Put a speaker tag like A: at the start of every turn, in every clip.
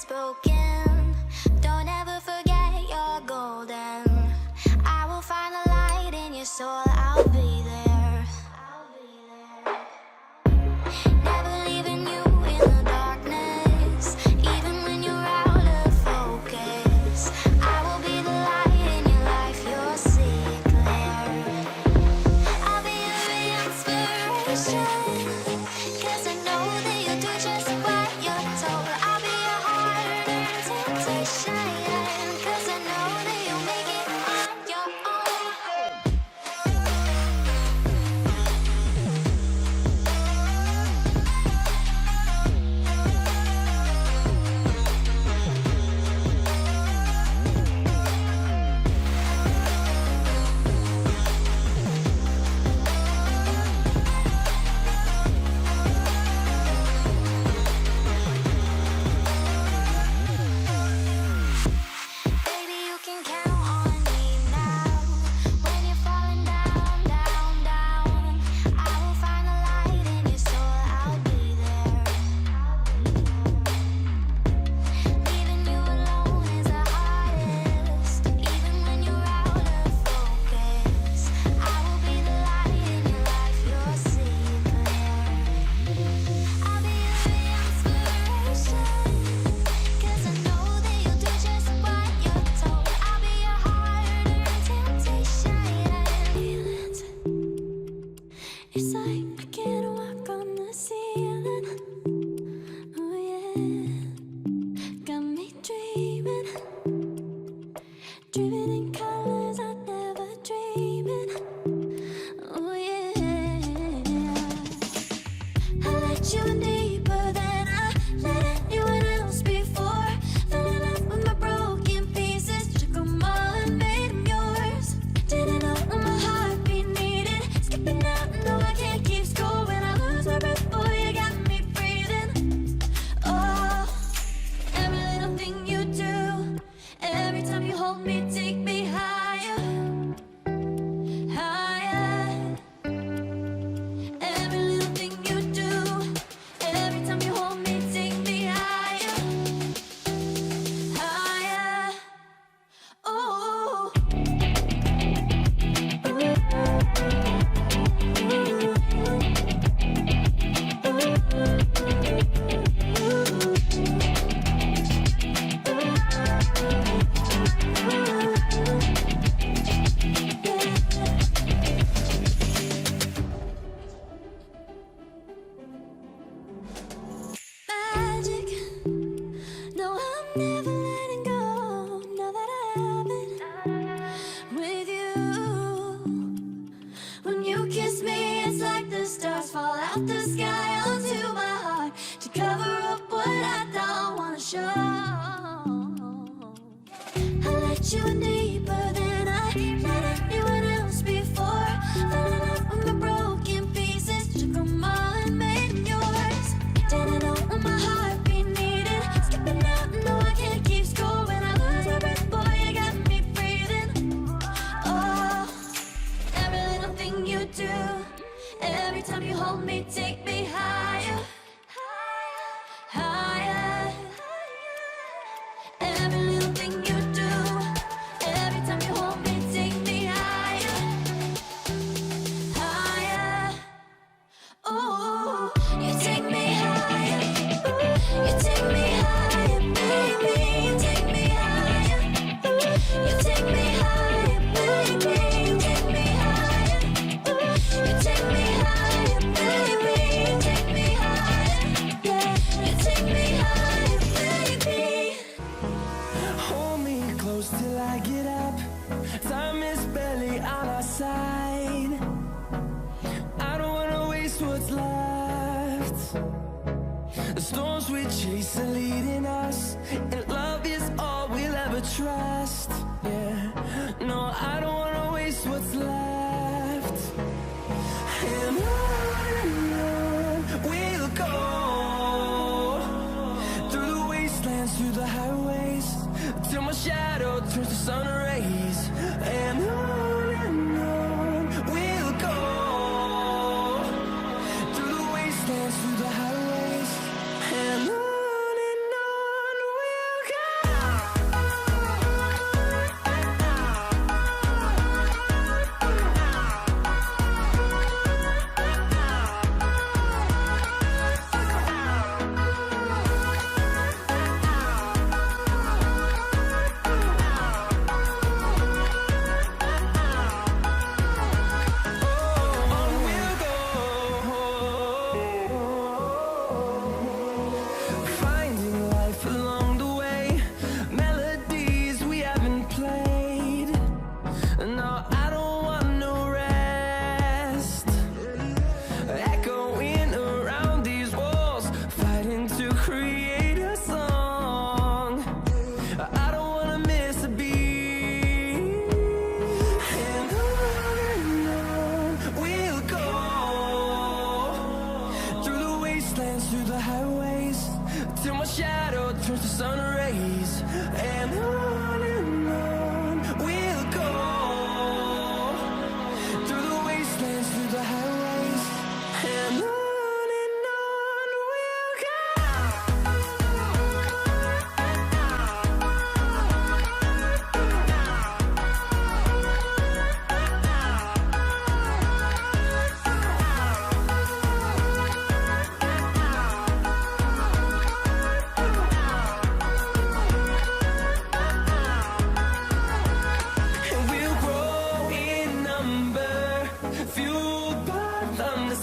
A: heart's broken, don't ever forget you're golden. I will find the light in your soul, I'll be there. Never leaving you in the darkness, even when you're out of focus. I will be the light in your life, you'll see it clear. I'll be your inspiration, 'cause I know that you'll do just what you're told. I'll be your heart and temptation, 'cause I know that you'll make it on your own. Baby, you can count on me now. When you're falling down, down, down, I will find the light in your soul, I'll be there. Leaving you alone is the hardest, even when you're out of focus. I will be the light in your life, you'll see it clear. I'll be your inspiration, 'cause I know that you'll do just what you're told. I'll be your heart and temptation. It's like I can't walk on the ceiling. Oh yeah, got me dreaming, dreaming in colors I never dreamed in. Oh yeah, I let you in deeper than I let anyone else before. Fell in love with my broken pieces, took them all and made them yours. Didn't know what my heartbeat needed, skipping out, no I can't keep score. When I lose my breath, boy, you got me breathing. Oh, every little thing you do, every time you hold me, take me higher, higher. Every little thing you do, every time you hold me, take me higher, higher. Oh, magic. No, I'm never letting go. Now that I have it with you. When you kiss me, it's like the stars fall out the sky onto my heart to cover up what I don't wanna show. I let you in deeper than I let anyone else before. Fell in love with my broken pieces, took them all and made them yours. Didn't know what my heartbeat needed, skipping out, no I can't keep score. When I lose my breath, boy, you got me breathing. Oh, every little thing you do, every time you hold me, take me higher, higher. Every little thing you do, every time you hold me, take me higher, higher. Oh, you take me higher, you take me higher, baby, you take me higher, you take me higher, baby, you take me higher, you take me higher, baby, you take me higher, yeah, you take me higher, baby.
B: Hold me close till I get up. Time is barely on our side. I don't wanna waste what's left. The storms we chase are leading us, and love is all we'll ever trust. Yeah, no, I don't wanna waste what's left. And on we'll go, through the wastelands, through the highways, till my shadow turns to sun rays. And on we'll go, through the wastelands, through the highways. And on we'll highways till my shadow turns to sun rays. And on we'll go through the wastelands, through the highways. And on we'll go.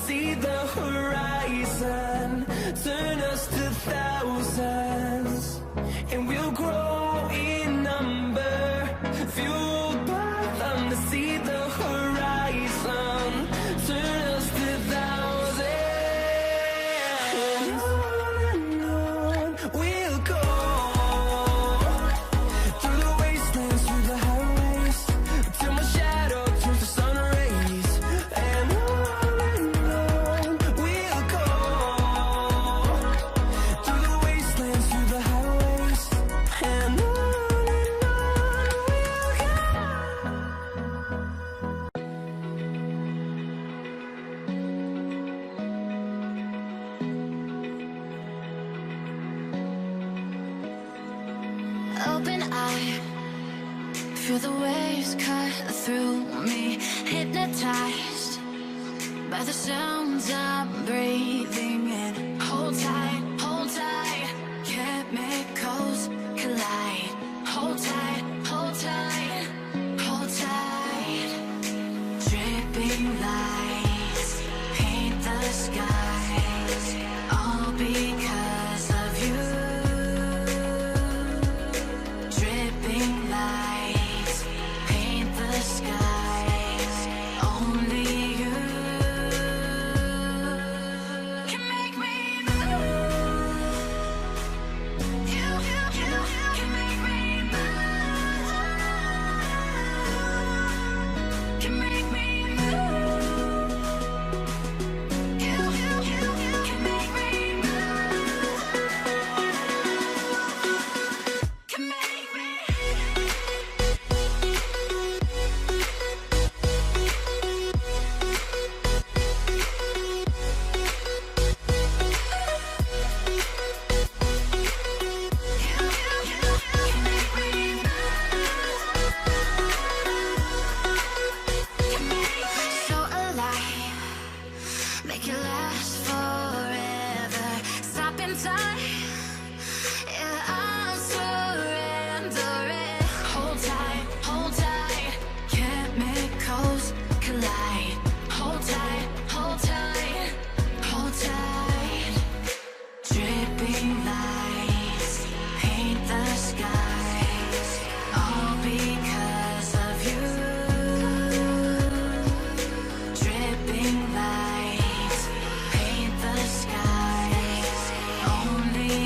B: See the horizon turn us to thousands, and we'll grow in number, fueled by them to see the horizon turn us to thousands. And on we'll go through the wastelands, through the highways, till my shadow turns to sun rays. And
A: open eye, feel the waves cut through me, hypnotized by the sounds I'm breathing in. Hold tight, chemicals collide. Hold tight, hold tight, hold tight. Dripping lights paint the skies, all because of you. Dripping lights paint the skies, only you can make me move. You can make me move. Can make me move. You can make me move. Can make me. So alive, make it last forever. Stop in time, yeah, I'm surrendering. Hold tight, chemicals collide. Hold tight, hold tight, hold tight. Dripping lights paint the skies, all because of you. Dripping lights paint the skies, only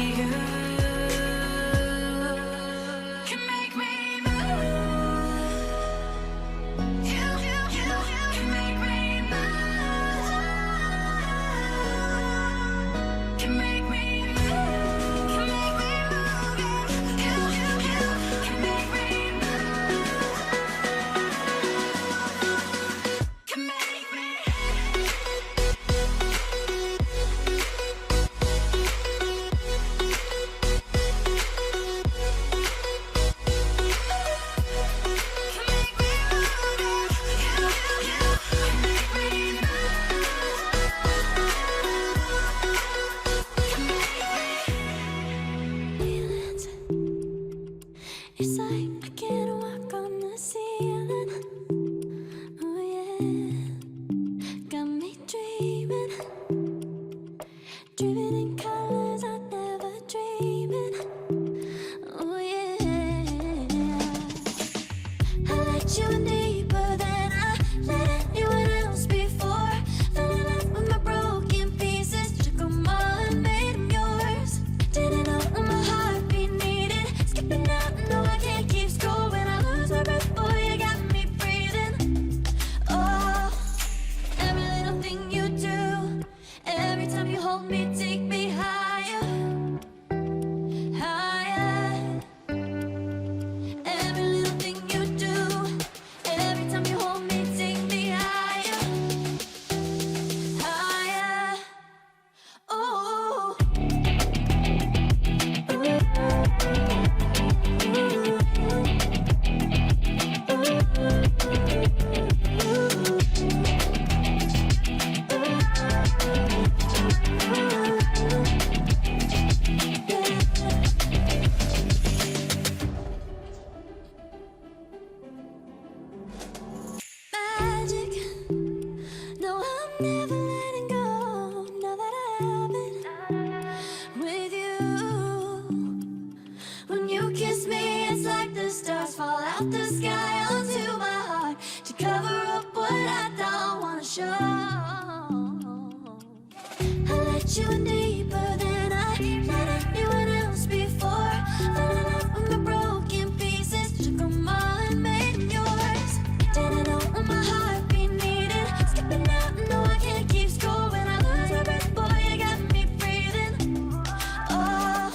A: let you in deeper than I let anyone else before. Fell in love with my broken pieces, took them all and made them yours. Didn't know what my heartbeat needed, skipping out, no I can't keep score. When I lose my breath, boy, you got me breathing. Oh,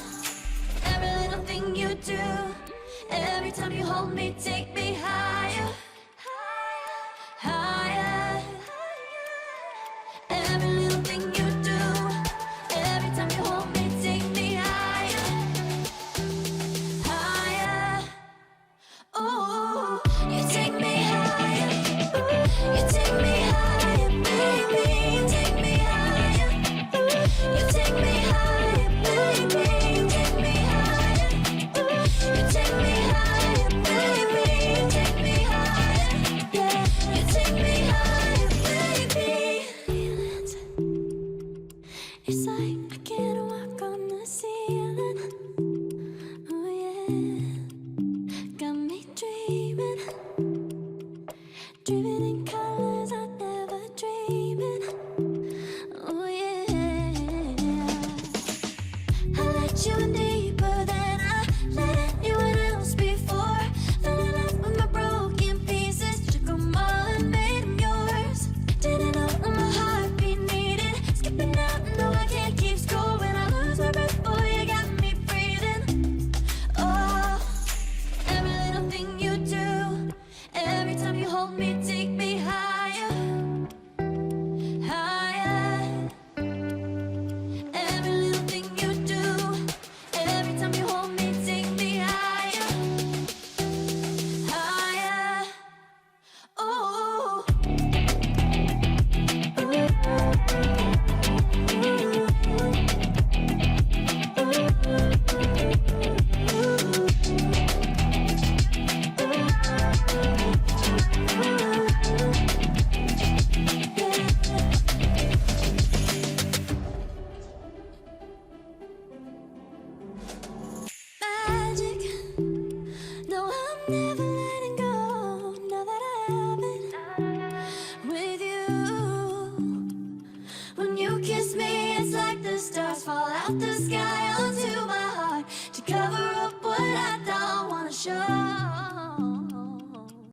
A: every little thing you do, every time you hold me, take me higher, higher. Every little thing you do, every time you hold me, take me higher, higher. Oh, you take me higher, you take me higher, baby, you take me higher, you take me higher, baby, you take me higher, you take me higher, baby, you take me higher, yeah, you take me higher, baby. Feelings, it's like I can't walk on the ceiling. Oh yeah, got me dreaming, dreaming in colors I never dreamed. Oh yeah, I let you in deeper than I let anyone else before. Fell in love with my broken pieces, took them all and made them yours. Didn't know what my heartbeat needed, skipping out, no I can't keep score. When I lose my breath, boy, you got me breathing. Oh, every little thing you do, every time you hold me, take me higher, higher. Every little thing you do, every time you hold me, take me higher, higher. Oh, magic. No, I'm never letting go. Now that I have it with you. When you kiss me, it's like the stars fall out the sky onto my heart to cover up what I don't wanna show.